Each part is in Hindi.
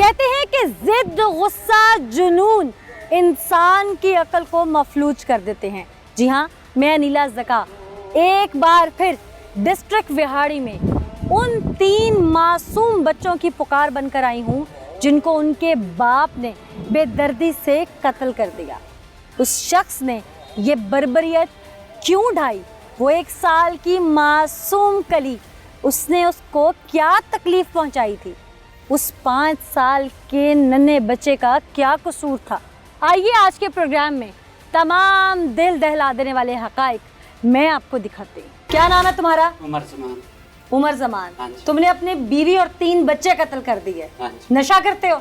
कहते हैं कि जिद, गुस्सा, जुनून इंसान की अकल को मफलूज कर देते हैं। जी हाँ, मैं अनीला ज़का एक बार फिर डिस्ट्रिक्ट विहाड़ी में उन 3 मासूम बच्चों की पुकार बनकर आई हूँ जिनको उनके बाप ने बेदर्दी से कत्ल कर दिया। उस शख्स ने ये बर्बरियत क्यों ढाई? वो 1 साल की मासूम कली, उसने उसको क्या तकलीफ पहुंचाई थी? उस 5 साल के नन्हे बच्चे का क्या कसूर था? आइए आज के प्रोग्राम में तमाम दिल दहला देने वाले हकाइक मैं आपको दिखाती हूँ। क्या नाम है तुम्हारा? उमर जमान। उमर जमान। हाँ जी। तुमने अपनी बीवी और 3 बच्चे कत्ल कर दिए। हाँ जी। नशा करते हो?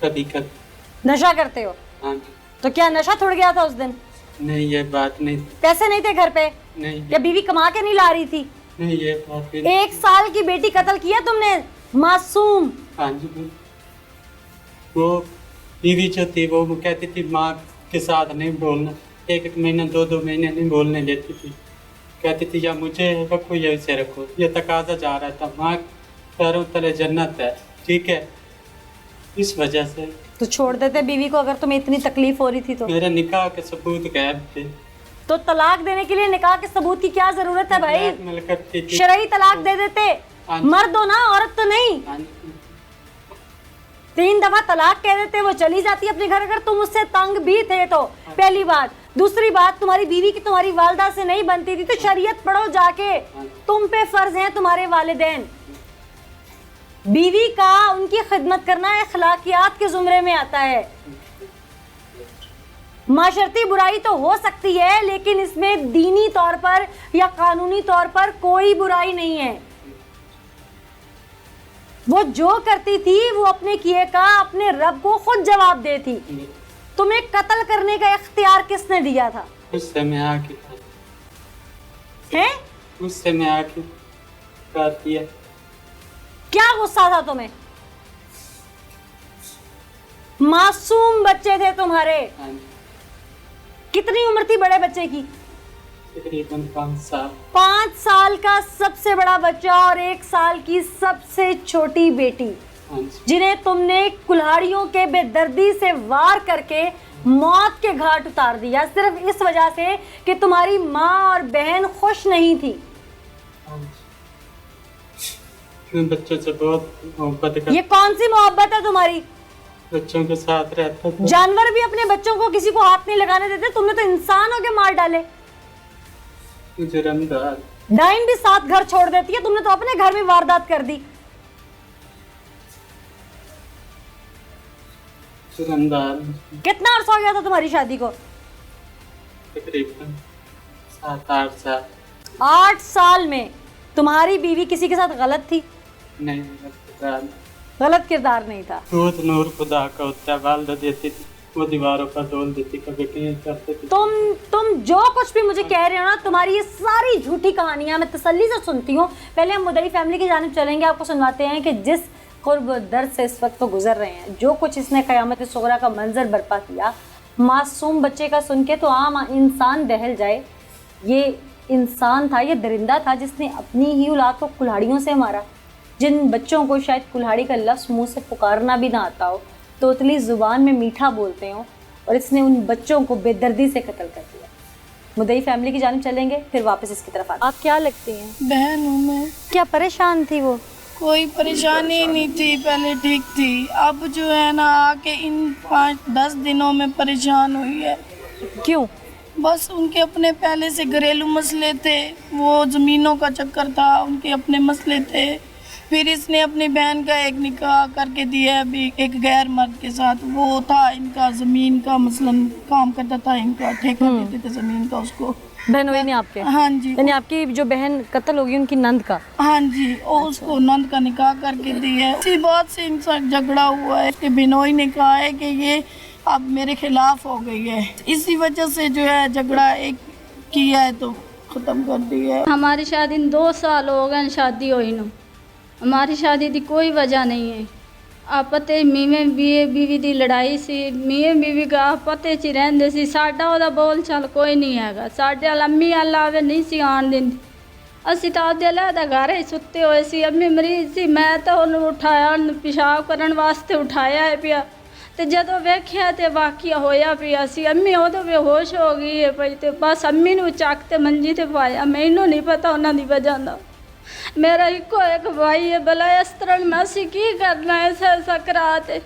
कभी कभी। नशा करते हो? हाँ जी। तो क्या नशा छुड़ गया था उस दिन? नहीं, ये बात नहीं। पैसे नहीं थे घर पे? नहीं, या बीवी कमा के नहीं ला रही थी? नहीं, ये बात भी नहीं। 1 साल की बेटी कत्ल किया तुमने, मासूम। हाँ जी। वो बीवी जो थी वो कहती थी माँ के साथ नहीं बोलना, 1 महीना 2 महीने नहीं बोलने देती थी। कहती थी या मुझे रखो या इसे रखो। ये तकाजा जा रहा था, माँ पैरों तले जन्नत है, ठीक है। इस वजह से तो छोड़ देते बीवी को अगर तुम्हें इतनी तकलीफ हो रही थी तो? मेरे निकाह के सबूत गायब थे। तो तलाक देने के लिए निकाह के सबूत की क्या जरूरत है भाई? ब्लैकमेल करती थी। शरई तलाक दे देते। हाँ जी। मर्द हो ना, औरत तो नहीं। हाँ जी। 3 दफा तलाक कह देते, वो चली जाती अपने घर। अगर तुम उससे तंग भी थे तो पहली बात। दूसरी बात, तुम्हारी बीवी की तुम्हारी वालदा से नहीं बनती थी तो शरीयत पढ़ो जाके। तुम पे फर्ज है तुम्हारे वालिदैन। बीवी का उनकी खिदमत करना अखलाकियात के जुमरे में आता है। माशरती बुराई तो हो सकती है लेकिन इसमें दीनी तौर पर या कानूनी तौर पर कोई बुराई नहीं है। वो जो करती थी वो अपने किए का अपने रब को खुद जवाब देती। तुम्हें कत्ल करने का इख्तियार किसने दिया था? उससे मैं आके हैं? उससे मैं आके कर दिया। क्या गुस्सा था तुम्हें? मासूम बच्चे थे तुम्हारे। हाँ जी। कितनी उम्र थी बड़े बच्चे की? तकरीबन 5 साल। 5 साल का सबसे बड़ा बच्चा और 1 साल की सबसे छोटी बेटी, हाँ जी। जिन्हें तुमने कुल्हाड़ियों के बेदर्दी से वार करके मौत के घाट उतार दिया सिर्फ इस वजह से कि तुम्हारी माँ और बहन खुश नहीं थी। हाँ जी। मैं बच्चों से बहुत मोहब्बत करता। ये कौन सी मोहब्बत है तुम्हारी? बच्चों के साथ रहता था। जानवर भी अपने बच्चों को किसी को हाथ नहीं लगाने देते, तुमने तो इंसान हो के मार डाले। जुर्मदार। डाइन भी साथ घर छोड़ देती है, तुमने तो अपने घर में वारदात कर दी। जुर्मदार। कितना अर्सा हो गया था तुम्हारी शादी को? तकरीबन 7-8 साल। 8 साल में तुम्हारी बीवी किसी के साथ गलत थी? नहीं, गलत किरदार नहीं था। दूध नूर खुदा का होता है। वालदा देती थी, वो दीवारों पर डोल देती, कभी कहीं करते थे। तुम जो कुछ भी मुझे कह रहे हो ना, तुम्हारी ये सारी झूठी कहानियां मैं तसल्ली से सुनती हूँ। पहले हम मुदई फैमिली की जानिब चलेंगे, आपको सुनवाते हैं कि जिस कुर्ब दर्द से इस वक्त वो गुजर रहे हैं, जो कुछ इसने क़यामत सुगरा का मंजर बर्पा किया, मासूम बच्चे का सुन के तो आम इंसान दहल जाए। ये इंसान था, ये दरिंदा था जिसने अपनी ही औलाद को कुल्हाड़ियों से मारा। जिन बच्चों को शायद कुल्हाड़ी का लफ्ज़ मुंह से पुकारना भी ना आता हो, तोतली ज़ुबान में मीठा बोलते हो, और इसने उन बच्चों को बेदर्दी से कत्ल कर दिया। मुदई फैमिली की जानिब चलेंगे, फिर वापस इसकी तरफ आते। आप क्या लगती हैं? बहन हूँ मैं। क्या परेशान थी वो? कोई परेशानी नहीं थी, पहले ठीक थी। अब जो है ना आके इन 5-10 दिनों में परेशान हुई है। क्यों? बस उनके अपने पहले से घरेलू मसले थे, वो ज़मीनों का चक्कर था, उनके अपने मसले थे। फिर इसने अपनी बहन का एक निकाह करके दिया अभी एक गैर मर्द के साथ। वो था इनका ज़मीन का, मसलन काम करता था, इनका ठेका देते थे ज़मीन का उसको। बहन हुई नहीं आपके? हाँ जी। यानी आपकी जो बहन कत्ल होगी उनकी नंद का? हाँ जी, और उसको नंद का निकाह करके दी है। इसी बात से इनसे झगड़ा हुआ है कि बिनोई ने कहा है कि ये अब मेरे खिलाफ हो गई है। इसी वजह से जो है झगड़ा एक किया है तो ख़त्म कर दिया है। हमारी शादी 2 साल हो गए, शादी हुई न। हमारी शादी की कोई वजह नहीं है। आपते मीवे बीवी की लड़ाई सी, मीवे बीवी का आपते च रहंदे सी। साडा ओदा बोल चाल कोई नहीं हैगा। साडे अल अम्मी अल आवे नहीं सी आण दिंदी। ਅਸੀਂ ਤਾਂ ਆਪਦੇ ਅਲੱਗ ਘਰ ਹੀ ਸੁੱਤੇ ਹੋਏ ਸੀ। ਅੰਮੀ ਮਰੀਜ਼ ਸੀ, ਮੈਂ ਤਾਂ ਉਹਨੂੰ ਉਠਾਇਆ, ਪਿਸ਼ਾਬ ਕਰਨ ਵਾਸਤੇ ਉਠਾਇਆ ਹੈ ਪਿਆ, ਤੇ ਜਦੋਂ ਵੇਖਿਆ ਤੇ ਵਾਕਿਆ ਹੋਇਆ ਪਿਆ ਸੀ। ਅੰਮੀ ਉਦੋਂ ਬੇਹੋਸ਼ ਹੋ ਗਈ ਹੈ ਪਈ, ਤੇ ਬਸ ਅੰਮੀ ਨੂੰ ਚੱਕ ਤੇ ਮੰਜੀ ਤੇ ਪਾਇਆ। ਮੈਨੂੰ ਨਹੀਂ ਪਤਾ ਉਹਨਾਂ ਦੀ ਵਜ੍ਹਾ ਦਾ। ਮੇਰਾ ਇੱਕੋ ਇੱਕ ਭਾਈ ਹੈ, ਭਲਾ ਇਸ ਤਰ੍ਹਾਂ ਮੈਂ ਅਸੀਂ ਕੀ ਕਰਨਾ ਐਸਾ ਸਕਰਾਤ ਹੈ।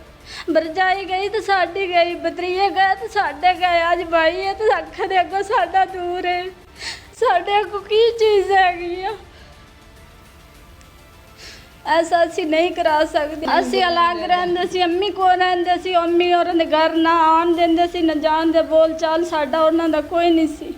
ਬਰਜਾਈ ਗਈ ਤੇ ਸਾਡੀ ਗਈ, ਬਤਰੀਏ ਗਏ ਤੇ ਸਾਡੇ ਗਏ। ਅੱਜ ਭਾਈ ਹੈ ਤੇ ਅੱਖ ਦੇ ਅੱਗੋਂ ਸਾਡਾ ਦੂਰ ਹੈ। ਸਾਡੇ ਅੱਗੋਂ ਕੀ ਚੀਜ਼ ਹੈਗੀ ਆ, ਐਸਾ ਅਸੀਂ ਨਹੀਂ ਕਰਾ ਸਕਦੇ। ਅਸੀਂ ਅਲੱਗ ਰਹਿੰਦੇ ਸੀ, ਅੰਮੀ ਕੋਲ ਰਹਿੰਦੇ ਸੀ। ਅੰਮੀ ਉਹਨਾਂ ਦੇ ਘਰ ਨਾ ਆਉਣ ਦਿੰਦੇ ਸੀ, ਨਾ ਜਾਣ ਦੇ। ਬੋਲ ਚਾਲ ਸਾਡਾ ਉਹਨਾਂ ਦਾ ਕੋਈ ਨਹੀਂ ਸੀ।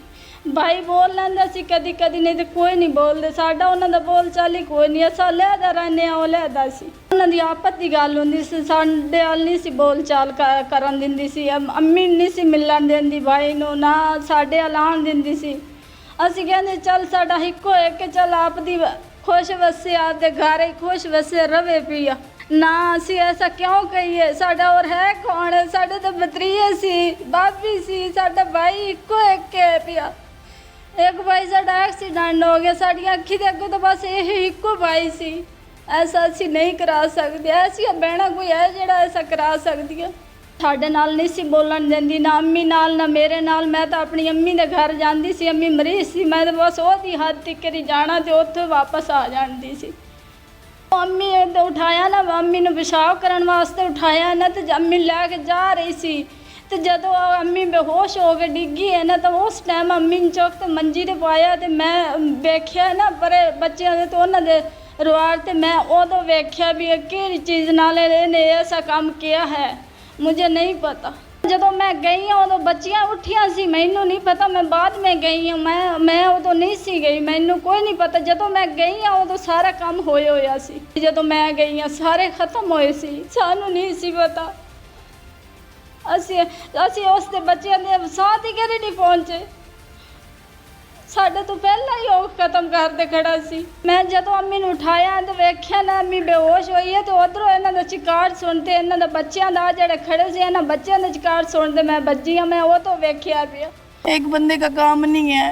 ਭਾਈ ਬੋਲ ਲੈਂਦਾ ਸੀ ਕਦੀ ਕਦੀ, ਨਹੀਂ ਤੇ ਕੋਈ ਨਹੀਂ ਬੋਲਦੇ। ਸਾਡਾ ਉਹਨਾਂ ਦਾ ਬੋਲ ਚਾਲ ਹੀ ਕੋਈ ਨਹੀਂ। ਅਸਾਂ ਲਹਿਦਾ ਰਹਿੰਦੇ ਹਾਂ, ਉਹ ਲਹਿਦਾ ਸੀ। ਉਹਨਾਂ ਦੀ ਆਪਸ ਦੀ ਗੱਲ ਹੁੰਦੀ ਸੀ, ਸਾਡੇ ਨਾਲ ਨਹੀਂ ਸੀ ਬੋਲ ਚਾਲ ਕਰਨ ਦਿੰਦੀ ਸੀ। ਅੰਮੀ ਨਹੀਂ ਸੀ ਮਿਲਣ ਦਿੰਦੀ ਭਾਈ ਨੂੰ, ਨਾ ਸਾਡੇ ਨਾਲ ਆਉਣ ਦਿੰਦੀ ਸੀ। ਅਸੀਂ ਕਹਿੰਦੇ ਚੱਲ ਸਾਡਾ ਇੱਕੋ ਇੱਕ, ਚੱਲ ਆਪ ਦੀ ਖੁਸ਼ ਵਸੇ, ਆਪਦੇ ਘਰ ਹੀ ਖੁਸ਼ ਵਸੇ ਰਵੇ ਪਿਆ। ਨਾ ਅਸੀਂ ਐਸਾ ਕਿਉਂ ਕਹੀਏ, ਸਾਡਾ ਹੋਰ ਹੈ ਕੌਣ? ਸਾਡੇ ਤਾਂ ਬਤਰੀਏ ਸੀ, ਬਾਬੀ ਸੀ, ਸਾਡਾ ਭਾਈ ਇੱਕੋ ਇੱਕ ਹੈ ਪਿਆ। ਇੱਕ ਭਾਈ ਸਾਡਾ ਐਕਸੀਡੈਂਟ ਹੋ ਗਿਆ, ਸਾਡੀਆਂ ਅੱਖੀ ਦੇ ਅੱਗੋਂ ਤਾਂ ਬਸ ਇਹ ਇੱਕੋ ਭਾਈ ਸੀ। ਐਸਾ ਅਸੀਂ ਨਹੀਂ ਕਰਾ ਸਕਦੇ। ਐਸੀਆਂ ਭੈਣਾਂ ਕੋਈ ਹੈ ਜਿਹੜਾ ਐਸਾ ਕਰਾ ਸਕਦੀ ਹੈ? ਸਾਡੇ ਨਾਲ ਨਹੀਂ ਸੀ ਬੋਲਣ ਦਿੰਦੀ, ਨਾ ਅੰਮੀ ਨਾਲ ਨਾ ਮੇਰੇ ਨਾਲ। ਮੈਂ ਤਾਂ ਆਪਣੀ ਅੰਮੀ ਦੇ ਘਰ ਜਾਂਦੀ ਸੀ, ਅੰਮੀ ਮਰੀਜ਼ ਸੀ, ਮੈਂ ਤਾਂ ਬਸ ਉਹਦੀ ਹੱਦ ਤੱਕ ਹੀ ਜਾਣਾ ਤੇ ਉੱਥੋਂ ਵਾਪਸ ਆ ਜਾਂਦੀ ਸੀ। ਅੰਮੀ ਨੇ ਉਠਾਇਆ ਨਾ, ਅੰਮੀ ਨੂੰ ਪਿਸ਼ਾਬ ਕਰਨ ਵਾਸਤੇ ਉਠਾਇਆ ਨਾ, ਤੇ ਅੰਮੀ ਲੈ ਕੇ ਜਾ ਰਹੀ ਸੀ। ਤੇ ਜਦੋਂ ਅੰਮੀ ਬੇਹੋਸ਼ ਹੋ ਕੇ ਡਿੱਗੀ ਹੈ ਨਾ, ਤਾਂ ਉਸ ਟਾਈਮ ਅੰਮੀ ਨੂੰ ਚੁੱਕ ਤੇ ਮੰਜੀ ਤੇ ਪਾਇਆ। ਤੇ ਮੈਂ ਵੇਖਿਆ ਨਾ ਪਰੇ ਬੱਚਿਆਂ ਦੇ ਤੇ ਉਹਨਾਂ ਦੇ ਰਵਾਰ, ਤੇ ਮੈਂ ਉਦੋਂ ਵੇਖਿਆ ਵੀ ਇਹ ਕਿਹੜੀ ਚੀਜ਼ ਨਾਲ ਇਹਨੇ ਐਸਾ ਕੰਮ ਕੀਤਾ ਹੈ। मुझे नहीं पता। ਜਦੋਂ ਮੈਂ ਗਈ ਹਾਂ ਉਦੋਂ ਬੱਚੀਆਂ ਉੱਠੀਆਂ ਸੀ, ਮੈਨੂੰ ਨਹੀਂ ਪਤਾ। ਮੈਂ ਬਾਅਦ में ਗਈ ਹਾਂ, ਮੈਂ ਉਦੋਂ ਨਹੀਂ ਸੀ ਗਈ, ਮੈਨੂੰ ਕੋਈ ਨਹੀਂ ਪਤਾ। ਜਦੋਂ ਮੈਂ ਗਈ ਹਾਂ ਉਦੋਂ ਸਾਰਾ ਕੰਮ ਹੋਇਆ ਸੀ। ਜਦੋਂ ਮੈਂ ਗਈ ਹਾਂ ਸਾਰੇ ਖਤਮ ਹੋਏ ਸੀ, ਸਾਨੂੰ ਨਹੀਂ ਸੀ ਪਤਾ। ਅਸੀਂ ਉਸ ਦੇ ਬੱਚਿਆਂ ਦੇ ਸਾਥ ਹੀ ਕਿਹੜੇ ਨਹੀਂ ਪਹੁੰਚੇ। ਸਾਡੇ ਤੋਂ ਪਹਿਲਾਂ ਹੀ ਉਹ ਖਤਮ ਕਰਦੇ ਖੜਾ ਸੀ। ਮੈਂ ਜਦੋਂ ਅੰਮੀ ਨੂੰ ਉਠਾਇਆ ਤੇ ਵੇਖਿਆ ਨਾ ਅੰਮੀ ਬੇਹੋਸ਼ ਹੋਈ ਹੈ, ਤੇ ਉਧਰੋਂ ਇਹਨਾਂ ਦਾ ਚਿਕਾਰ ਸੁਣਦੇ, ਇਹਨਾਂ ਦੇ ਬੱਚਿਆਂ ਦਾ ਜਿਹੜੇ ਖੜੇ ਸੀ, ਇਹਨਾਂ ਬੱਚਿਆਂ ਦੇ ਚਿਕਾਰ ਸੁਣਦੇ ਮੈਂ ਵੱਜੀ ਹਾਂ। मैं वो तो वेख्या भी एक बंदे का काम नहीं है,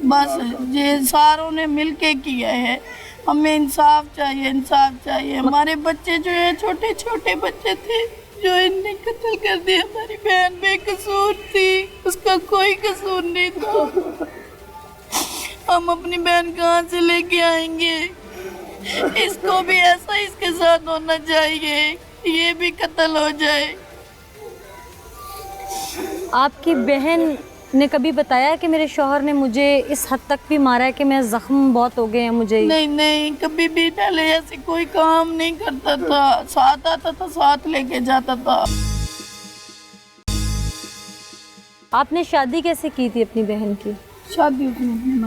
बस ये सारों ने मिलके किया है। हमें इंसाफ चाहिए, इंसाफ चाहिए। हमारे बच्चे जो है छोटे छोटे बच्चे थे जो इनने कत्ल कर दिया। हमारी बहन बेकसूर थी, उसका कोई कसूर नहीं था। हम अपनी बहन कहाँ से लेके आएंगे? इसको भी ऐसा इसके साथ होना चाहिए, ये भी कत्ल हो जाए। आपकी बहन ने कभी बताया कि मेरे शौहर ने मुझे इस हद तक भी मारा है कि मैं जख्म बहुत हो गए हैं मुझे? नहीं नहीं, कभी भी पहले ऐसे कोई काम नहीं करता था। साथ आता था, साथ लेके जाता था। आपने शादी कैसे की थी अपनी बहन की? शादी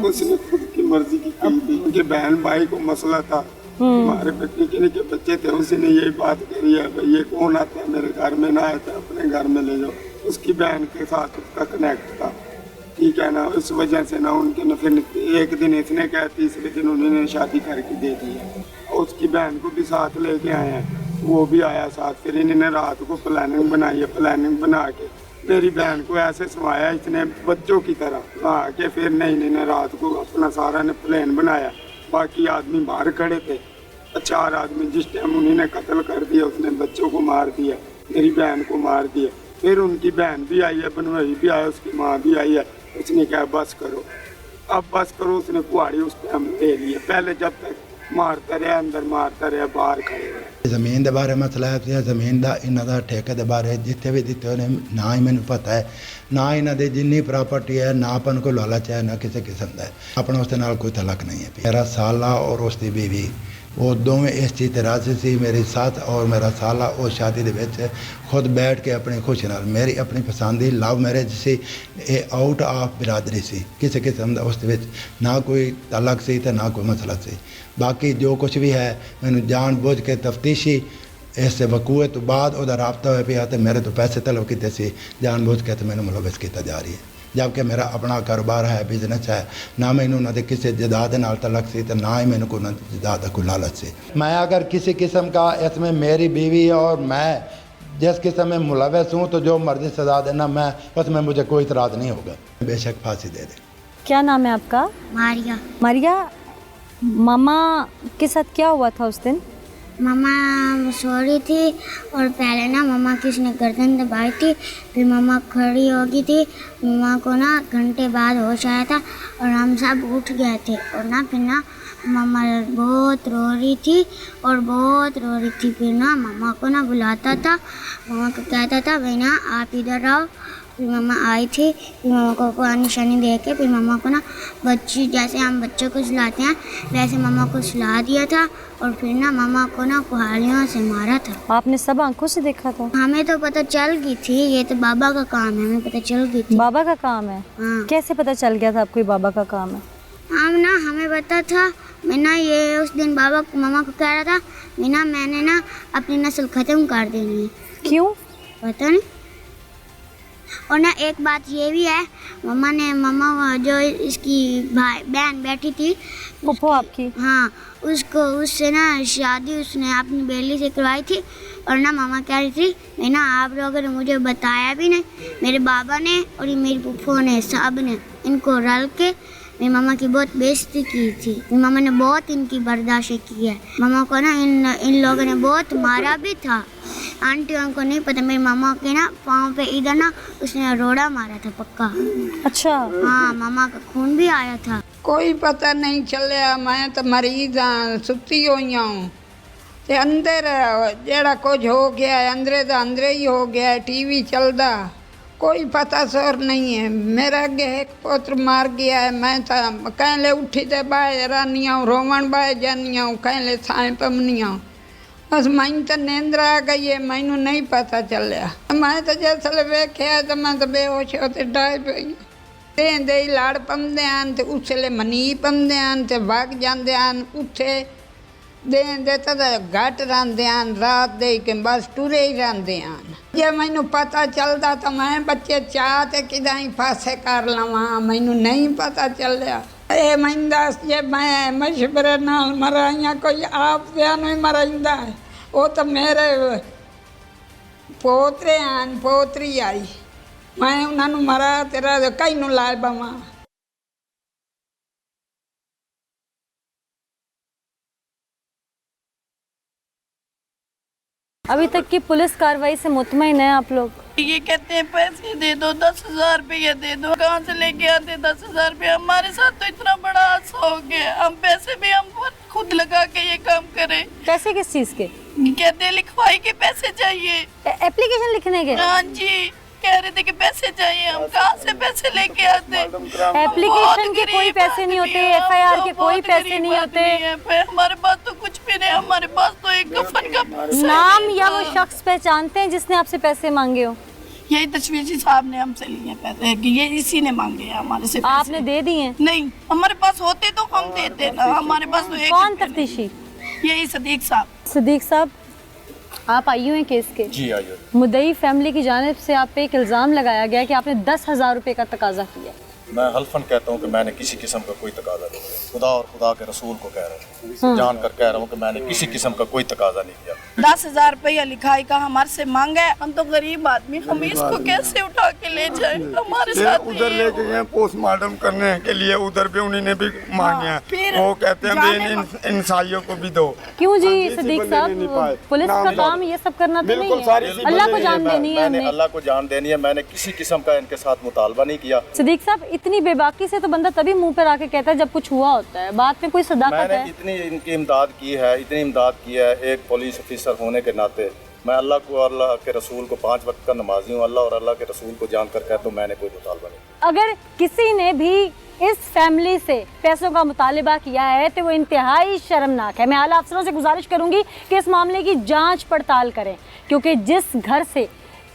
उसने खुद की मर्जी की थी। उनके बहन भाई को मसला था, हमारे बच्चे के बच्चे थे, उसने यही बात करी है, भाई ये कौन आता है मेरे घर में, ना आता अपने घर में ले जाओ। उसकी बहन के साथ उसका कनेक्ट था, ठीक है ना। उस वजह से ना उनके न फिर एक दिन इसने कहा, तीसरे दिन उन्होंने शादी करके दे दी है। उसकी बहन को भी साथ लेके आए हैं, वो भी आया साथ। फिर इन्होंने रात को प्लानिंग बनाई है, प्लानिंग बना के मेरी बहन को ऐसे समाया इसने बच्चों की तरह आके। फिर नहीं इन्होंने रात को अपना सारा ने प्लान बनाया। बाकी आदमी बाहर खड़े थे, 4 आदमी। जिस टाइम उन्होंने कत्ल कर दिया, उसने बच्चों को मार दिया, मेरी बहन को मार दिया। फिर उनकी बहन भी आई है, बनवाई भी आया, उसकी माँ भी आई है। उसने कहा बस करो, अब बस करो। उसने कुहाड़ी उस टाइम ले ली है। पहले जब तक मारता रहा, अंदर मारता रहा, बाहर खड़े रहे। ਜ਼ਮੀਨ ਦੇ ਬਾਰੇ ਮਸਲਾ ਹੈ, ਜ਼ਮੀਨ ਦਾ ਇਹਨਾਂ ਦਾ ਠੇਕੇ ਦੇ ਬਾਰੇ ਜਿੱਥੇ ਵੀ ਦਿੱਤੇ ਹੋਏ ਨੇ, ਨਾ ਹੀ ਮੈਨੂੰ ਪਤਾ ਹੈ, ਨਾ ਇਹਨਾਂ ਦੇ ਜਿੰਨੀ ਪ੍ਰਾਪਰਟੀ ਹੈ, ਨਾ ਆਪਾਂ ਨੂੰ ਕੋਈ ਲਾਲਚ ਹੈ, ਨਾ ਕਿਸੇ ਕਿਸਮ ਦਾ ਹੈ। ਆਪਣਾ ਉਸ ਦੇ ਨਾਲ ਕੋਈ ਤਲਕ ਨਹੀਂ ਹੈ। ਮੇਰਾ ਸਾਲਾ ਔਰ ਉਸ ਦੀ ਬੀਵੀ ਉਹ ਦੋਵੇਂ ਇਸ ਚੀਜ਼ 'ਤੇ ਰਾਜ਼ੀ ਸੀ। ਮੇਰੀ ਸੱਸ ਔਰ ਮੇਰਾ ਸਾਲਾ ਉਹ ਸ਼ਾਦੀ ਦੇ ਵਿੱਚ ਖੁਦ ਬੈਠ ਕੇ ਆਪਣੀ ਖੁਸ਼ੀ ਨਾਲ, ਮੇਰੀ ਆਪਣੀ ਪਸੰਦ ਦੀ ਲਵ ਮੈਰਿਜ ਸੀ। ਇਹ ਆਊਟ ਆਫ ਬਰਾਦਰੀ ਸੀ, ਕਿਸੇ ਕਿਸਮ ਦਾ ਉਸ ਦੇ ਵਿੱਚ ਨਾ ਕੋਈ ਤਲਕ ਸੀ ਤੇ ਨਾ ਕੋਈ ਮਸਲਾ ਸੀ। ਬਾਕੀ ਜੋ ਕੁਝ ਵੀ ਹੈ, ਮੈਨੂੰ ਜਾਣ ਬੁੱਝ ਕੇ ਤਫਤੀਸ਼ੀ ਇਸ ਵਕੂਏ ਤੋਂ ਬਾਅਦ ਉਹਦਾ ਰਾਬਤਾ ਹੋਇਆ ਪਿਆ ਤੇ ਮੇਰੇ ਤੋਂ ਪੈਸੇ ਤਲਬ ਕੀਤੇ ਸੀ ਜਾਣ ਬੁੱਝ ਕੇ, ਤੇ ਮੈਨੂੰ ਮੁਲਵਿਸ ਕੀਤਾ ਜਾ ਰਹੀ ਹੈ। जबकि मेरा अपना कारोबार है, बिजनेस है। ना मैंने उन्होंने किसी जायदाद नाल तलक सी, तो ना ही मैंने कोई जायदाद कोई लालच से। मैं अगर किसी किस्म का इसमें मेरी बीवी और मैं जिस किस्म में मुलविस हूँ, तो जो मर्जी सजा देना, मैं उसमें मुझे कोई इतराज़ नहीं होगा। बेशक फांसी दे दे। क्या नाम है आपका? मारिया। मारिया, मामा के साथ क्या हुआ था उस दिन? मम्मा सो रही थी और पहले ना मम्मा की उसने गर्दन दबाई थी, फिर मम्मा खड़ी हो गई थी। मम्मा को ना घंटे बाद होश आया था और हम सब उठ गए थे। और ना फिर ना मम्मा बहुत रो रही थी और बहुत रो रही थी। फिर ना मम्मा को ना बुलाता था, मम्मा को कहता था भाई ना आप इधर आओ। फिर मम्मा आई थी, फिर मम्मा को पानी शानी दे के फिर मम्मा को ना बच्ची जैसे हम बच्चों को सुलाते हैं वैसे मम्मा को सुला दिया था। और फिर ना मम्मा को ना कुल्हाड़ियों से मारा था। आपने सब आंखों से देखा था? हमें तो पता चल गई थी, ये तो बाबा का काम है, हमें पता चल गई थी। बाबा का काम है? हाँ। कैसे पता चल गया था आपको ये बाबा का काम है? हमें पता था। मैं ना ये उस दिन बाबा को मम्मा को कह रहा था मैंने ना अपनी नस्ल ख़त्म कर देनी है। क्यों? पता नहीं। और ना एक बात ये भी है, मम्मा जो इसकी बहन बैठी थी फूफो आपकी? हाँ, उससे ना शादी उसने अपनी बेली से करवाई थी। और ना मम्मा कह रही थी मैं ना आप लोगों ने मुझे बताया भी नहीं, मेरे बाबा ने और ये मेरी फूफो ने सब ने इनको रल के मेरी मम्मा की बहुत बेइज्जती की थी। मेरी मम्मा ने बहुत इनकी बर्दाश्त की है। मम्मा को ना इन लोगों ने बहुत मारा भी था। आंटी को नहीं पता, मेरी मम्मा के ना पाँव पे इधर ना उसने रोड़ा मारा था पक्का। अच्छा। हाँ, मम्मा का खून भी आया था। कोई पता नहीं चलिया। मैं तो मरीज हाँ, सुती हुई हूँ ते अंदर जेड़ा कुछ हो गया है अंदरे दा अंदरे ही हो गया है। टीवी चलदा कोई पता सोर नहीं है। मेरा अगे एक पुत्र मार गया है। मैं तो कहले उठी ते बाहर रानी हूँ, रोवण बाहर जानी हूँ, कहले थाए पमनी हूँ। बस मैं तो नींद आ गई है, मैनू नहीं पता चलिया। मैं तो जिसले वेख्या तो मैं तो बेहोश होते डाय पई। दे ही लाड़ पमदे हैं तो उसले मनी पमदे हैं तो वग जाते हैं। उठे दे तो घट रहिंदे हैं, रात दे के बस टुरे ही रहिंदे हैं। जे मैनू पता चलता तो मैं बच्चे चाह ते किदां ही पासे कर लवां, मैनू नहीं पता चलिया। ए मैं दस जे मैं मशवरे नाल मरा या कोई आप दियां ही मराइंदा है। वो तो मेरे पोतरे हैं, पोतरी आई, मैं उन्होंने मरा तेरा कई नू लाए बवा। अभी तक की पुलिस कार्रवाई से मुतमईन है आप लोग? ये कहते हैं पैसे दे दो, 10,000 रुपये दे दो। कहाँ से लेके आते 10,000 रुपये? हमारे साथ तो इतना बड़ा हादसा हो गया, हम पैसे भी हम खुद लगा के ये काम करें। पैसे किस चीज के? कहते हैं लिखवाई के पैसे चाहिए, एप्लीकेशन लिखने के? हाँ जी, कह रहे थे कि पैसे चाहिए। हम कहाँ से पैसे लेके आते? एप्लीकेशन के कोई पैसे नहीं होते, एफआईआर के कोई पैसे नहीं होते। हमारे पास तो कुछ भी नहीं, हमारे पास तो एक कफन का नाम या वो शख्स पहचानते हैं जिसने आपसे पैसे मांगे हो? यही तशवीशी साहब ने हमसे लिए पैसे, कि ये इसी ने मांगे हैं हमारे से पैसे। आपने दे दिए? नहीं, हमारे पास होते तो हम देते ना, हमारे पास तो एक। कौन तफ्तीशी? यही सदीक साहब। सदीक साहब, आप आई हुए हैं केस के? जी आइए। मुद्दई फैमिली की जानिब से आप पे एक इल्ज़ाम लगाया गया कि आपने 10,000 रुपये का तकाजा किया। मैं हल्फन कहता हूँ कि मैंने किसी किस्म का कोई तकाजा नहीं किया। खुदा और खुदा के रसूल को कह रहा हूँ, जान कर कह रहा हूँ कि मैंने किसी किस्म का कोई तकाजा नहीं किया। 10,000 रुपया लिखाई का हमारे से मांगा है। हम तो गरीब आदमी, हम इसको कैसे उठा के ले जाए? हमारे साथ उधर लेके गए पोस्टमार्टम करने के लिए, उधर भी उन्होंने भी मांगे हैं। वो कहते हैं इंसाइयों को भी दो। क्यों जी सदीक साहब, पुलिस का काम ये सब करना तो नहीं है? अल्लाह को जान देनी है हमने। अल्लाह को जान देनी है। मैंने किसी किस्म का इनके साथ मुतालबा नहीं किया। सदीक साहब, इतनी बेबाकी से तो बंदा तभी मुंह पर आके कहता है जब कुछ हुआ होता है, बात में कोई सदाकत है? मैंने इतनी इनकी इमदाद की है, इतनी इमदाद की है एक पुलिस ऑफिसर होने के नाते। मैं अल्लाह को और अल्लाह के रसूल को 5 वक्त का नमाजी हूँ। अल्लाह और अल्लाह के रसूल को जानकर कहता हूँ मैंने कोई मुतालबा नहीं। अगर किसी ने भी इस फैमिली से पैसों का मुतालबा किया है तो वो इंतहाई शर्मनाक है। मैं आला अफसरों से गुजारिश करूंगी कि इस मामले की जांच पड़ताल करें, क्योंकि जिस घर से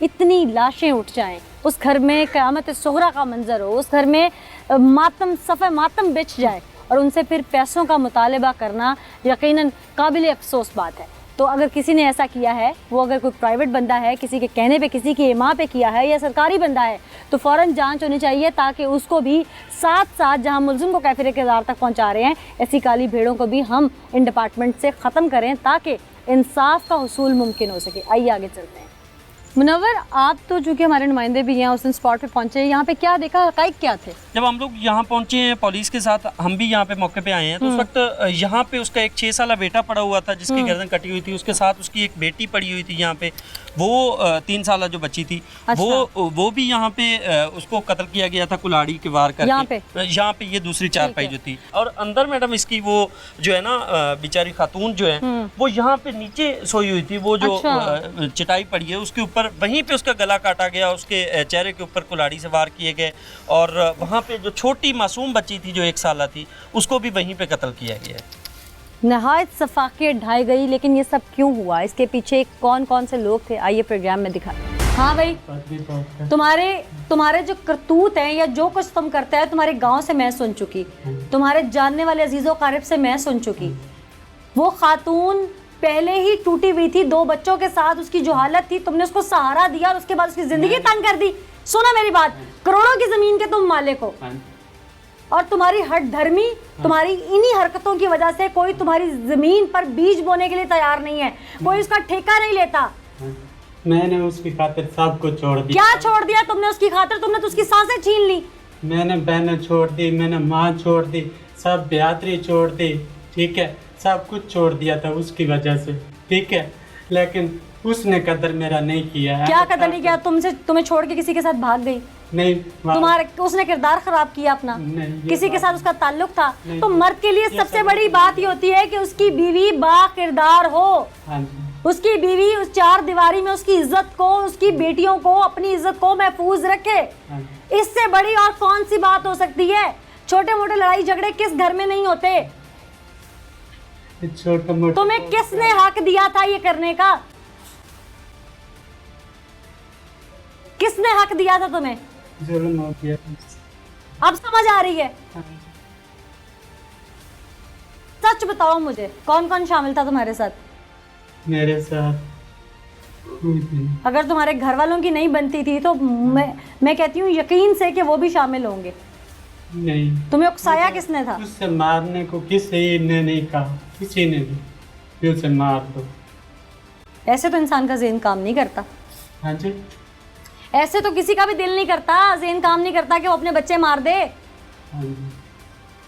इतनी लाशें उठ जाएं, उस घर में क़यामत सुगरा का मंजर हो, उस घर में मातम सफ़े मातम बिछ जाए और उनसे फिर पैसों का मुतालबा करना यकीनन काबिल अफसोस बात है। तो अगर किसी ने ऐसा किया है, वो अगर कोई प्राइवेट बंदा है, किसी के कहने पे, किसी की इमा पे किया है, या सरकारी बंदा है, तो फ़ौरन जांच होनी चाहिए, ताकि उसको भी साथ साथ जहां मुल्ज़िम को कैफिर किरदार तक पहुंचा रहे हैं, ऐसी काली भेड़ों को भी हम इन डिपार्टमेंट से ख़त्म करें, ताकि इंसाफ का हुसूल मुमकिन हो सके। आइए आगे चलते हैं। मुनव्वर, आप तो चूंकि हमारे नुमाइंदे भी हैं, उस दिन स्पॉट पे पहुंचे, यहाँ पे क्या देखा, हकाइक क्या थे? जब हम लोग यहाँ पहुँचे हैं पुलिस के साथ, हम भी यहाँ पे मौके पे आए हैं, तो उस वक्त यहाँ पे उसका एक 6 साल बेटा पड़ा हुआ था जिसकी गर्दन कटी हुई थी, उसके साथ उसकी एक बेटी पड़ी हुई थी यहाँ पे, वो 3 साल जो बच्ची थी। अच्छा। वो भी यहाँ पे उसको कत्ल किया गया था कुल्हाड़ी के वार करके। यहाँ पे ये दूसरी चारपाई जो थी, और अंदर मैडम इसकी वो जो है ना बेचारी खातून जो है वो यहाँ पे नीचे सोई हुई थी, वो जो चटाई पड़ी है उसके ऊपर, वहीं पे उसका गला काटा गया, उसके चेहरे के ऊपर कुल्हाड़ी से वार किए गए, और वहाँ पे जो छोटी मासूम बच्ची थी जो 1 साल थी उसको भी वहीं पे कत्ल किया गया है। नहायत सफाकियत ढाई गई, लेकिन ये सब क्यों हुआ, इसके पीछे कौन कौन से लोग थे, आइए प्रोग्राम में दिखा। हाँ भाई, तुम्हारे जो करतूत हैं या जो कुछ तुम करते हैं, तुम्हारे गांव से मैं सुन चुकी, तुम्हारे जानने वाले अजीज़ो क़रीब से मैं सुन चुकी। वो खातून पहले ही टूटी हुई थी 2 बच्चों के साथ, उसकी जो हालत थी, तुमने उसको सहारा दिया और उसके बाद उसकी ज़िंदगी तंग कर दी। सुनो मेरी बात, करोड़ों की ज़मीन के तुम मालिक हो, और तुम्हारी हट धर्मी, तुम्हारी इन्हीं हरकतों की वजह से कोई तुम्हारी ज़मीन पर बीज बोने के लिए तैयार नहीं है, कोई उसका ठेका नहीं लेता। मैंने उसकी खातिर सब कुछ छोड़ दिया। क्या छोड़ दिया तुमने उसकी खातिर? तुमने तो उसकी सांसें छीन ली। मैंने बहनें छोड़ दी, मैंने माँ छोड़ दी, सब बिरादरी छोड़ दी, ठीक है, सब कुछ छोड़ दिया था उसकी वजह से, ठीक है, लेकिन उसने कदर मेरा नहीं किया है। क्या कदर नहीं किया? तुम्हें छोड़ के किसी के साथ भाग गई? नहीं, उसने किरदार खराब किया अपना, किसी के साथ उसका ताल्लुक था। तो मर्द के लिए सबसे बड़ी बात ये होती है कि उसकी बीवी बा किरदार हो, उसकी बीवी उस 4 दीवारी में उसकी इज्जत को, उसकी बेटियों को, अपनी इज्जत को महफूज रखे। इससे बड़ी और कौन सी बात हो सकती है? छोटे मोटे लड़ाई झगड़े किस घर में नहीं होते? तुम्हें किसने हक दिया था ये करने का? किसने हक दिया था तुम्हें? जुल्म हो गया। अब समझ आ रही है? सच बताओ मुझे, कौन कौन शामिल था तुम्हारे साथ? मेरे साथ अगर तुम्हारे घर वालों की नहीं बनती थी तो मैं कहती हूँ यकीन से कि वो भी शामिल होंगे। नहीं। तुम्हें उकसाया किसने था? उससे मारने को किसी ने नहीं कहा, किसी ने भी उसे मार दो। ऐसे तो इंसान का ज़हन काम नहीं करता। हाँ जी। ऐसे तो किसी का भी दिल नहीं करता, ज़हन काम नहीं करता कि वो अपने बच्चे मार दे। हाँ जी।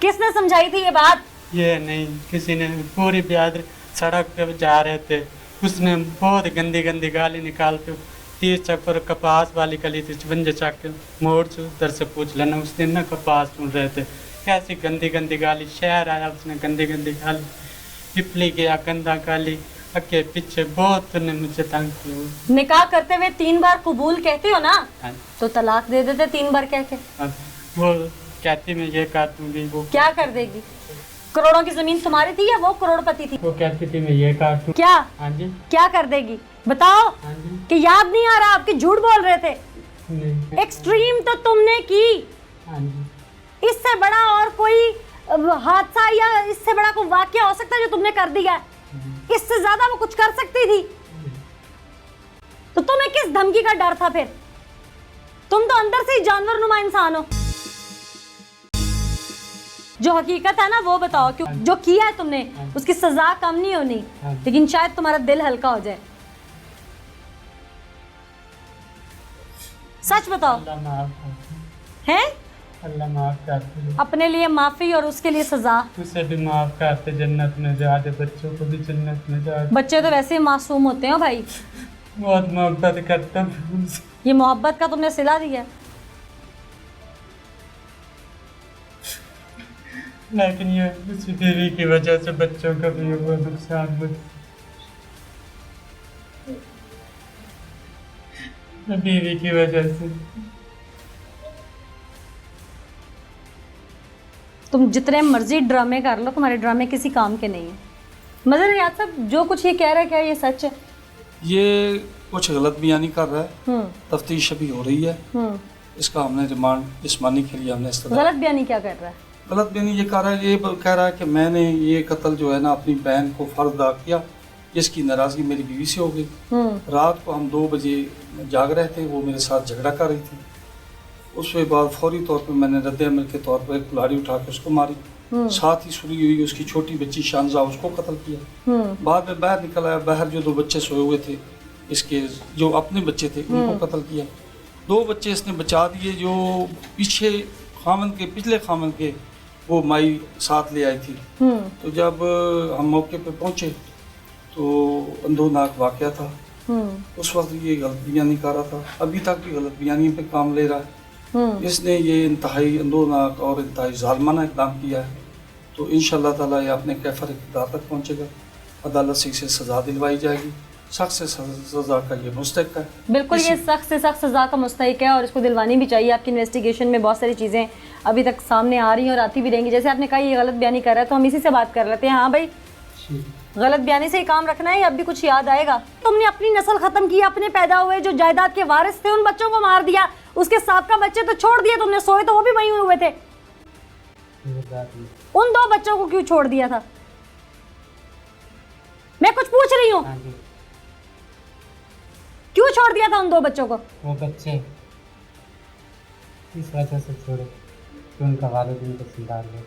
किसने समझाई थी ये बात? ये नहीं, किसी ने। पूरी बिरादरी सड़क पे जा रहे थे, उसने बहुत गंदी गंदी गाली निकालते, 30 चक्कर कपास वाली गली थी, 55 चक्कर मोड़ से उधर से पूछ लेना, उस दिन ना कपास सुन रहे थे, कैसी गंदी गंदी गाली। शहर आया, उसने गंदी गंदी गाली, पिपली गया, गंदा गाली, आगे पीछे बहुत ने मुझे तंग किया। निकाह करते हुए 3 बार कबूल कहते हो ना, तो तलाक दे देते 3 बार कह के। वो कहती मैं ये कर दूंगी, वो क्या कर देगी? करोड़ों की जमीन तुम्हारी थी या वो करोड़पति थी? वो कहती थी मैं ये कर दूं। क्या? हाँ जी। क्या कर देगी बताओ? हाँ जी। कि याद नहीं आ रहा आपके? झूठ बोल रहे थे। नहीं। एक्सट्रीम तो तुमने की। हाँ जी। इससे बड़ा और कोई हादसा या इससे बड़ा कोई वाकया हो सकता है जो तुमने कर दिया है? इससे ज्यादा वो कुछ कर सकती थी? तो तुम्हें किस धमकी का डर था फिर? तुम तो अंदर से ही जानवर नुमा इंसान हो। जो हकीकत है ना वो बताओ, क्यों जो किया है तुमने उसकी सजा कम नहीं होनी, लेकिन शायद तुम्हारा दिल हल्का हो जाए। सच बताओ। हैं? अल्लाह माफ करते। अपने लिए माफी और उसके लिए सजा। उसे भी माफ करते, जन्नत में जा दे, बच्चों को भी जन्नत में जा दे। बच्चे तो वैसे ही मासूम होते हैं भाई। बहुत मोहब्बत करता हूं। ये मोहब्बत का तुमने सिला दिया। लेकिन ये उसी बीवी की वजह से बच्चों का भी हुआ नुकसान हुआ। बीवी की वजह से। तुम जितने मर्जी ड्रामे कर लो, तुम्हारे ड्रामे किसी काम के नहीं है। मज़र रियाद साहब, जो कुछ ये कह रहा है क्या ये सच है? ये कुछ गलत बयानी कर रहा है। तफ्तीश अभी हो रही है। इसका हमने रिमांड जिस्मानी के लिए हमने इस्तेमाल। गलत बयानी क्या कर रहा है? गलत बयानी ये कह रहा है कि मैंने ये कत्ल जो है ना अपनी बहन को फर्ज अदा किया, जिसकी नाराज़गी मेरी बीवी से हो गई। रात को हम 2 बजे जाग रहे थे, वो मेरे साथ झगड़ा कर रही थी। उसके बाद फौरी तौर पे मैंने रद्द अमल के तौर पर एक कुल्हाड़ी उठा के उसको मारी। साथ ही सुनी हुई उसकी छोटी बच्ची शानजा, उसको कत्ल किया। बाद में बाहर निकल आया, बाहर जो 2 बच्चे सोए हुए थे इसके जो अपने बच्चे थे उनको कत्ल किया। 2 बच्चे इसने बचा दिए जो पीछे पिछले खामन के वो माई साथ ले आई थी। तो जब हम मौके पे पहुंचे तो अंधोनाक वाकया था। उस वक्त ये गलत बयानी कर रहा था, अभी तक भी गलत बयानी पे काम ले रहा है। इसने ये इंतहाई अंधोनाक और इंतहाई जालमाना इक़दाम किया है। तो इंशाअल्लाह ताला ये अपने कैफर इक़्तिदार तक पहुंचेगा, अदालत से इसे सज़ा दिलवाई जाएगी। सख्त से सज़ा का ये मुस्तहिक है। बिल्कुल, ये सख्त से सख्त सज़ा का मुस्तहिक है और इसको दिलवानी भी चाहिए। आपकी इन्वेस्टिगेशन में बहुत सारी चीज़ें अभी तक सामने आ रही हैं और आती भी रहेंगी। जैसे आपने कहा ये गलत बयानी कर रहा है, तो हम इसी से बात कर लेते हैं। हाँ भाई, गलत बयानी से ही काम रखना है या अब भी कुछ याद आएगा? तुमने अपनी नस्ल ख़त्म की, अपने पैदा हुए जो जायदाद के वारिस थे उन बच्चों को मार दिया, उसके साबका बच्चे तो छोड़ दिए तुमने, सोए तो वो भी वहीं हुए थे। उन 2 बच्चों को क्यों छोड़ दिया था? मैं कुछ पूछ रही हूँ, क्यों छोड़ दिया था उन 2 बच्चों को? वो बच्चे इस वजह से छोड़े कि उनका वालिद उनको संभाल ले।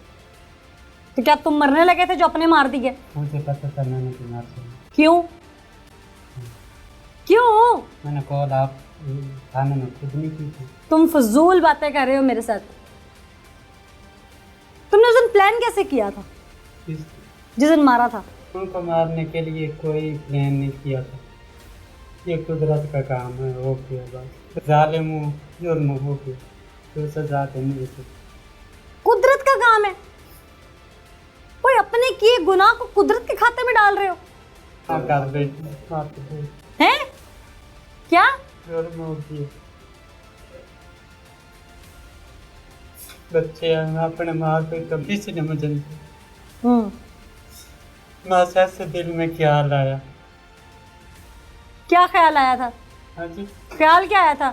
तो क्या तुम मरने लगे थे जो अपने मार दिए? मुझे पता था मैंने क्यों मार दिया। क्यों क्यों? मैंने कॉल आप थाने में खुद नहीं की थी। तुम फजूल बातें कर रहे हो मेरे साथ। तुमने उस दिन प्लान कैसे किया था जिस दिन मारा था? उनको मारने के लिए कोई प्लान नहीं किया था, ये कुदरत का काम है, हो गया बस। जालिम जुर्म हो गया तो सजा देनी है। कुदरत का काम है? कोई अपने किए गुनाह को कुदरत के खाते में डाल रहे हो? हाँ कर बेटी हैं? क्या जुर्म हो गया? बच्चे अपने माँ को कभी से नहीं जानते। माँ से दिल में ख्याल आया। क्या ख्याल आया था? हाँ जी, ख्याल क्या आया था?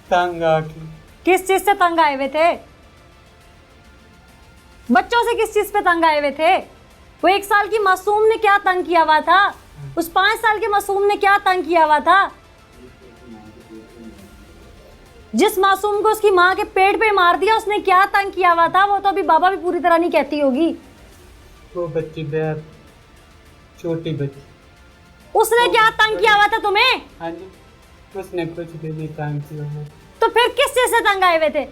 तंग आके। किस चीज से तंग आए हुए थे? बच्चों से किस चीज पे तंग आए हुए थे? वो 1 साल की मासूम ने क्या तंग किया हुआ था? उस 5 साल के मासूम ने क्या तंग किया हुआ था? जिस मासूम को उसकी माँ के पेट पे मार दिया उसने क्या तंग किया हुआ था? वो तो अभी बाबा भी पूरी तरह नहीं कहती होगी। वो बच्ची बेहद छोटी बच्ची। उसने क्या तंग किया हुआ था तुम्हें? हाँ जी, उसने कुछ भी नहीं तंग किया। तो फिर किस चीज से तंग आए हुए थे?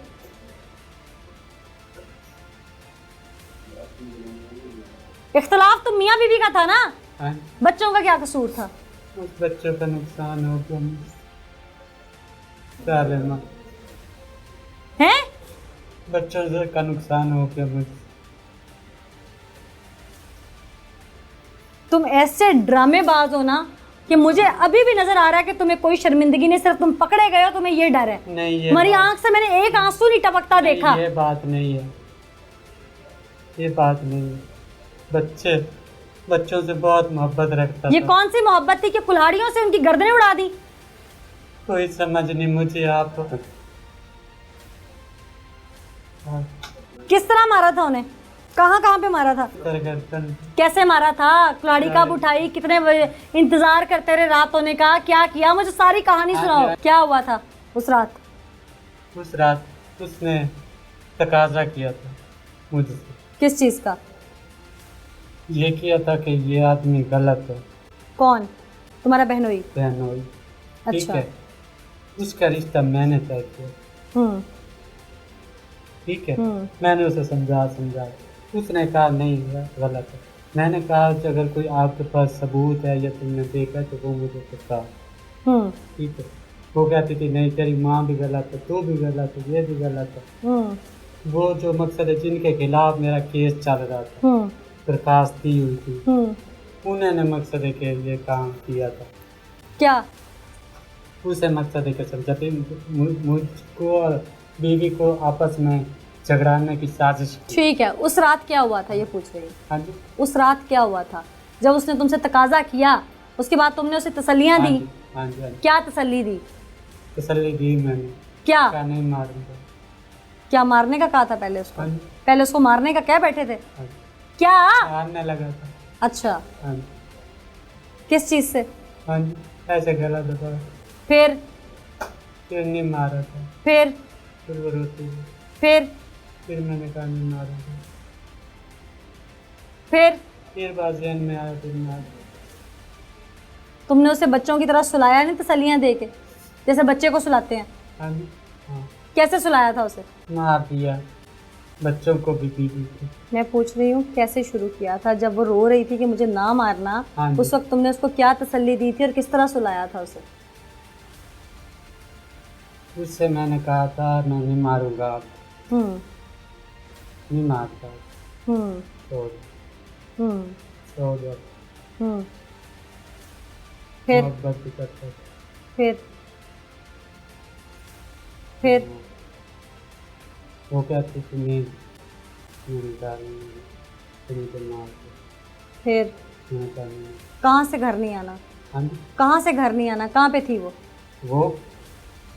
इख्तलाफ तो मियाँ बीवी का था ना? हाँ, बच्चों का क्या कसूर था? उस बच्चों का नुकसान हो गया सालिमा। हैं? बच्चों का नुकसान हो गया मुझे। तुम ऐसे ड्रामेबाज हो ना कि मुझे अभी भी नजर आ रहा है कि तुम्हें कोई शर्मिंदगी नहीं, सिर्फ तुम पकड़े गए हो, तुम्हें ये डर है। नहीं, ये हमारी आंख से मैंने एक आंसू नहीं टपकता देखा। ये बात नहीं है, ये बात नहीं है। बच्चों से बहुत मोहब्बत रखता ये था। कौन सी मोहब्बत थी कि कुल्हाड़ियों से उनकी गर्दनें उड़ा दी? कोई समझ नहीं मुझे। आप किस तरह मारा था उन्हें? कहाँ कहाँ पे मारा था? गर्दन कैसे मारा था? कुल्हाड़ी कब उठाई? कितने बजे इंतजार करते रहे रात होने का? क्या किया? मुझे सारी कहानी सुनाओ। क्या हुआ था उस रात? उस रात उसने तकाजा किया था मुझसे। किस चीज का? ये किया था कि ये आदमी गलत है। कौन? तुम्हारा बहनोई? बहनोई। ठीक अच्छा। है, उसका रिश्ता मैंने तय किया। ठीक है, मैंने उसे समझाया। उसने कहा नहीं गलत है। मैंने कहा कि अगर कोई आपके पास सबूत है या तुमने देखा तो वो मुझे बताओ। ठीक है, वो कहती थी नहीं तेरी माँ भी गलत है, तू भी गलत है, ये भी गलत है। वो जो मकसद है जिनके खिलाफ मेरा केस चल रहा था, दरखास्त दी हुई थी, उन्होंने मकसद के लिए काम किया था। क्या? उसे मकसद के समझाते मुझको और बीवी को आपस में झगड़ाने की साजिश की। ठीक है, उस रात क्या हुआ था ये पूछ रही हूँ। हाँ जी, उस रात क्या हुआ था जब उसने तुमसे तकाजा किया? उसके बाद तुमने उसे तसल्लियाँ दी? हाँ जी, क्या तसल्ली दी? तसल्ली दी मैंने। क्या? नहीं मारूंगा। क्या मारने का कहा था पहले उसको? हाँ जी। पहले उसको मारने का क्या बैठे थे? हाँ जी। क्या? मारने लगा था। अच्छा, हाँ जी। किस चीज से? हाँ जी, ऐसे गला दबा। फिर नहीं मारा था। फिर वो रोती थी। फिर मैंने कहा नहीं मारूंगा। फिर फिर बात जहन में आया, फिर मार। तुमने उसे बच्चों की तरह सुलाया नहीं तसल्लियाँ दे के, जैसे बच्चे को सुलाते हैं? हाँ जी, हाँ। कैसे सुलाया था उसे? मार दिया, बच्चों को भी पी दी थी। मैं पूछ रही हूँ कैसे शुरू किया था? जब वो रो रही थी कि मुझे ना मारना, हाँ जी। उस वक्त तुमने उसको क्या तसल्ली दी थी और किस तरह सुलाया था उसे? उससे मैंने कहा था मैं नहीं मारूंगा आप, नहीं मारता, सो जाओ। फिर बहुत गलती करता था। फिर वो कहती थी नहीं मेरी डाली मुझे मार दो। फिर मैं कहा नहीं। कहाँ से घर नहीं आना? हाँ जी, कहाँ से घर नहीं आना? कहाँ पे थी वो? वो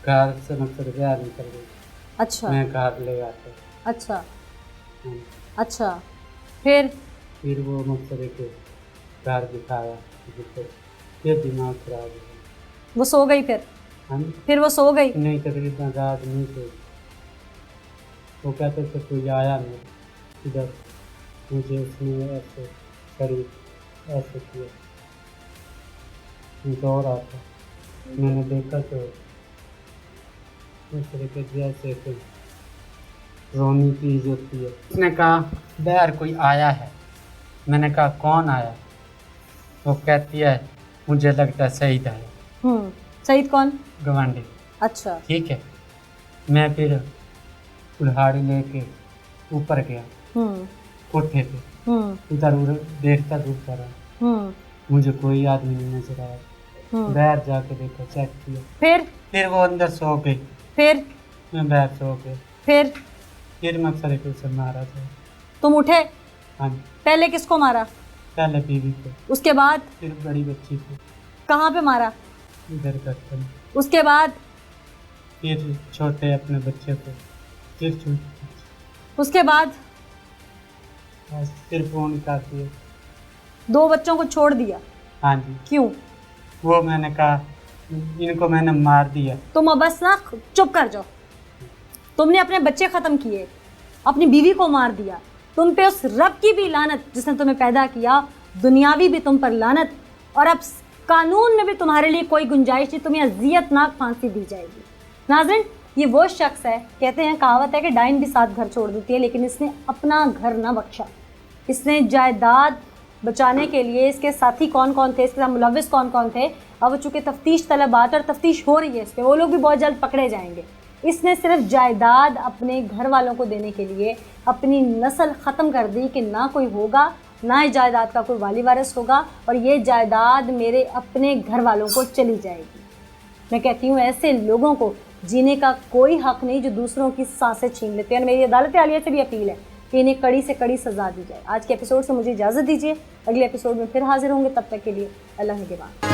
घर से मतलब बाहर निकल गई। अच्छा मैं घर ले आता। अच्छा हाँ। अच्छा। फिर वो मतलब एक घर दिखाया, फिर दिमाग खराब हो गया। वो सो गई फिर? हाँ जी। फिर वो सो गई? नहीं, तकरीबन रात नहीं सोई। वो कहते थे कोई आया नहीं इधर, मुझे उसने ऐसे शरीर ऐसे किया, मैं सो रहा था, मैंने देखा तो उस तरीके जैसे कि रोनी चीज होती है। उसने कहा बाहर कोई आया है। मैंने कहा कौन आया? वो कहती है मुझे लगता है सईद आया। सईद कौन? गवांडी। अच्छा ठीक है। मैं फिर कुल्हाड़ी लेके ऊपर गया कोठे पे, उधर देखता धूप रहा, मुझे कोई आदमी नहीं नजर आया। बाहर जाके देखा, चेक किया, फिर वो अंदर सो गई, फिर मैं बाहर सो गया। फिर मैं सर को से मारा था। तुम उठे? हाँ। पहले किसको मारा? पहले बीवी को, उसके बाद? फिर बड़ी बच्ची को। कहाँ पे मारा? इधर करते हैं। उसके बाद? फिर छोटे अपने बच्चे को, फिर छोटे, उसके बाद? बस फिर फोन कर दिया। 2 बच्चों को छोड़ दिया? हाँ जी। क्यों? वो मैंने कहा इनको मैंने मार दिया। तुम बस ना चुप कर जाओ। तुमने अपने बच्चे ख़त्म किए, अपनी बीवी को मार दिया, तुम पे उस रब की भी लानत जिसने तुम्हें पैदा किया, दुनियावी भी तुम पर लानत, और अब कानून में भी तुम्हारे लिए कोई गुंजाइश नहीं, तुम्हें अज़ियतनाक फांसी दी जाएगी। नाज़रीन, ये वो शख्स है, कहते हैं कहावत है कि डाइन भी 7 घर छोड़ देती है, लेकिन इसने अपना घर ना बख्शा। इसने जायदाद बचाने के लिए, इसके साथी कौन कौन थे, इसके साथ मुलविस कौन कौन थे, अब चूँकि तफ्तीश तलबात और तफ्तीश हो रही है इस पर, वो लोग भी बहुत जल्द पकड़े जाएंगे। इसने सिर्फ जायदाद अपने घर वालों को देने के लिए अपनी नस्ल ख़त्म कर दी कि ना कोई होगा, ना इस जायदाद का कोई वाली वारिस होगा, और ये जायदाद मेरे अपने घर वालों को चली जाएगी। मैं कहती हूँ ऐसे लोगों को जीने का कोई हक़ नहीं जो दूसरों की सांसें छीन लेते हैं। मेरी अदालत आलिया से भी अपील है कि इन्हें कड़ी से कड़ी सज़ा दी जाए। आज के एपिसोड से मुझे इजाज़त दीजिए, अगले एपिसोड में फिर हाजिर होंगे, तब तक के लिए अल्लाह निगहबान।